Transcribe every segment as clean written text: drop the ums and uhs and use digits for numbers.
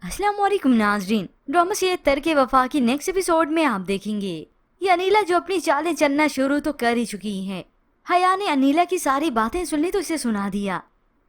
अस्सलाम वालेकुम नाजरीन, ड्रामा से तर के वफा की नेक्स्ट एपिसोड में आप देखेंगे ये अनीला जो अपनी चालें चलना शुरू तो कर ही चुकी है। हया ने अनीला की सारी बातें सुन ली तो इसे सुना दिया,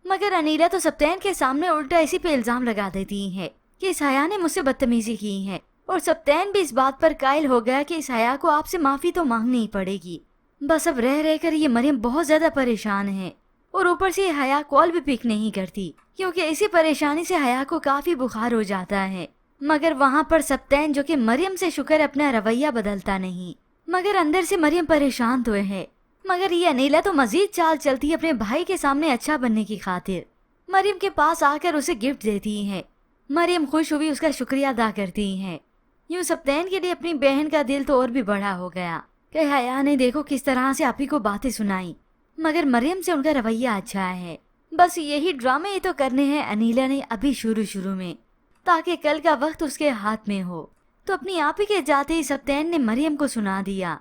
मगर अनीला तो सप्तैन के सामने उल्टा इसी पे इल्जाम लगा देती है कि इस हया ने मुझसे बदतमीजी की है। और सप्तैन भी इस बात पर कायल हो गया कि इस हया को आपसे माफी तो मांगनी ही पड़ेगी। बस अब रह रह कर ये मरियम बहुत ज्यादा परेशान है और ऊपर से हया कॉल भी पिक नहीं करती क्योंकि इसी परेशानी से हया को काफी बुखार हो जाता है। मगर वहाँ पर सप्तैन जो कि मरियम से शुक्र अपना रवैया बदलता नहीं, मगर अंदर से मरियम परेशान तो है। मगर ये अनीला तो मजीद चाल चलती है अपने भाई के सामने अच्छा बनने की खातिर। मरियम के पास आकर उसे गिफ्ट देती है। मरियम खुश हुई उसका शुक्रिया अदा करती है। यूं सप्तैन के लिए अपनी बहन का दिल तो और भी बड़ा हो गया कि हया ने देखो किस तरह से आपी को बातें सुनाई, मगर मरियम से उनका रवैया अच्छा है। बस यही ड्रामे ही तो करने हैं अनीला ने अभी शुरू में, ताकि कल का वक्त उसके हाथ में हो। तो अपनी आप ही के जाते ही सप्तैन ने मरियम को सुना दिया,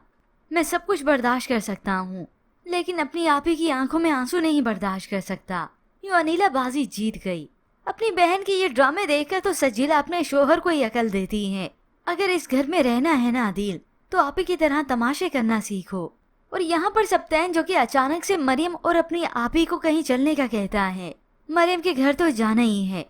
मैं सब कुछ बर्दाश्त कर सकता हूँ लेकिन अपनी आप ही की आंखों में आंसू नहीं बर्दाश्त कर सकता। यूं अनीला बाजी जीत गई। अपनी बहन के ये ड्रामे देखकर तो सजीला अपने शोहर को ही अकल देती है, अगर इस घर में रहना है ना अदील तो आप ही की तरह तमाशे करना सीखो। और यहाँ पर सप्तैन जो कि अचानक से मरियम और अपनी आप ही को कहीं चलने का कहता है। मरियम के घर तो जाना ही है,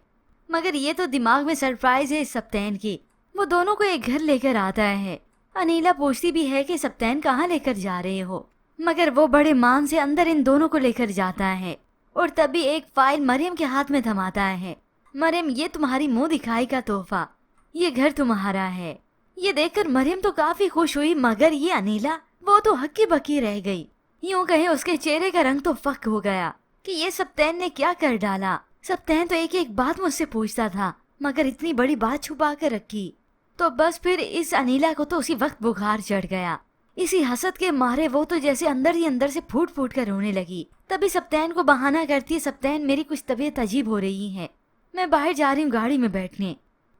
मगर ये तो दिमाग में सरप्राइज है इस सप्तैन की। वो दोनों को एक घर लेकर आता है। अनीला पूछती भी है कि सप्तैन कहाँ लेकर जा रहे हो, मगर वो बड़े मान से अंदर इन दोनों को लेकर जाता है। और तभी एक फाइल मरियम के हाथ में थमाता है। मरियम, ये तुम्हारी मुंह दिखाई का तोहफा, ये घर तुम्हारा है। ये देखकर मरियम तो काफी खुश हुई, मगर ये अनीला वो तो हक्की बक्की रह गई। यूं कहे उसके चेहरे का रंग तो फक हो गया कि ये सप्तैन ने क्या कर डाला। सप्तैन तो एक एक बात मुझसे पूछता था, मगर इतनी बड़ी बात छुपा कर रखी। तो बस फिर इस अनीला को तो उसी वक्त बुखार चढ़ गया। इसी हसद के मारे वो तो जैसे अंदर ही अंदर से फूट फूट कर रोने लगी। तभी सप्तैन को बहाना करती है, सप्तैन मेरी कुछ तबीयत अजीब हो रही है, मैं बाहर जा रही हूँ गाड़ी में बैठने।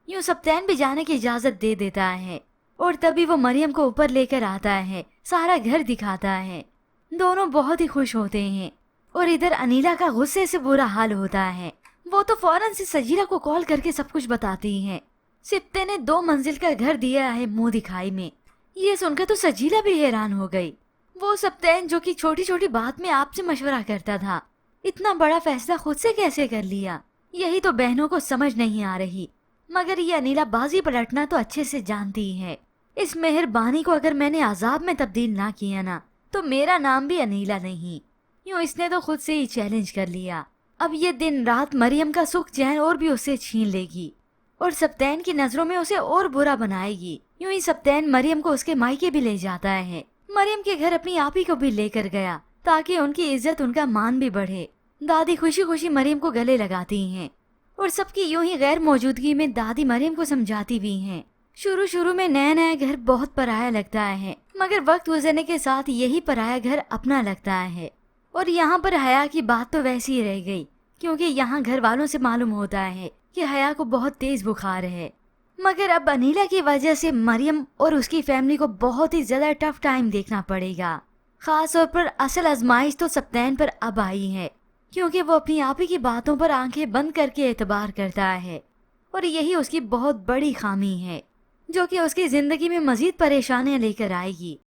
यूं सप्तैन भी जाने की इजाजत दे देता है। और तभी वो मरियम को ऊपर लेकर आता है, सारा घर दिखाता है। दोनों बहुत ही खुश होते हैं। और इधर अनीला का गुस्से से बुरा हाल होता है। वो तो फौरन से सजीला को कॉल करके सब कुछ बताती है। सिप्ते ने 2 मंजिल का घर दिया है मुंह दिखाई में। ये सुनकर तो सजीला भी हैरान हो गई। वो सप्तैन जो कि छोटी छोटी बात में आपसे मशवरा करता था, इतना बड़ा फैसला खुद से कैसे कर लिया, यही तो बहनों को समझ नहीं आ रही। मगर ये अनीला बाजी पलटना तो अच्छे से जानती है। इस मेहरबानी को अगर मैंने अजाब में तब्दील ना किया ना, तो मेरा नाम भी अनीला नहीं। यूं इसने तो खुद से ही चैलेंज कर लिया। अब ये दिन रात मरियम का सुख चैन और भी उससे छीन लेगी और सप्तैन की नजरों में उसे और बुरा बनाएगी। यूं ही सप्तैन मरियम को उसके मायके भी ले जाता है। मरियम के घर अपनी आप ही को भी लेकर गया ताकि उनकी इज्जत उनका मान भी बढ़े। दादी खुशी खुशी मरियम को गले लगाती हैं और सबकी यूं ही गैर मौजूदगी में दादी मरियम को समझाती भी हैं। शुरू में नया नया घर बहुत पराया लगता है, मगर वक्त गुजरने के साथ यही पराया घर अपना लगता है। और यहाँ पर हया की बात तो वैसी ही रह गई, क्योंकि यहाँ घर वालों से मालूम होता है कि हया को बहुत तेज बुखार है। मगर अब अनीला की वजह से मरियम और उसकी फैमिली को बहुत ही ज्यादा टफ टाइम देखना पड़ेगा। खास तौर पर असल आजमाइश तो सप्तैन पर अब आई है, क्योंकि वो अपनी आप ही की बातों पर आंखें बंद करके एतबार करता है। और यही उसकी बहुत बड़ी खामी है जो कि उसकी जिंदगी में मजीद परेशानियां लेकर आएगी।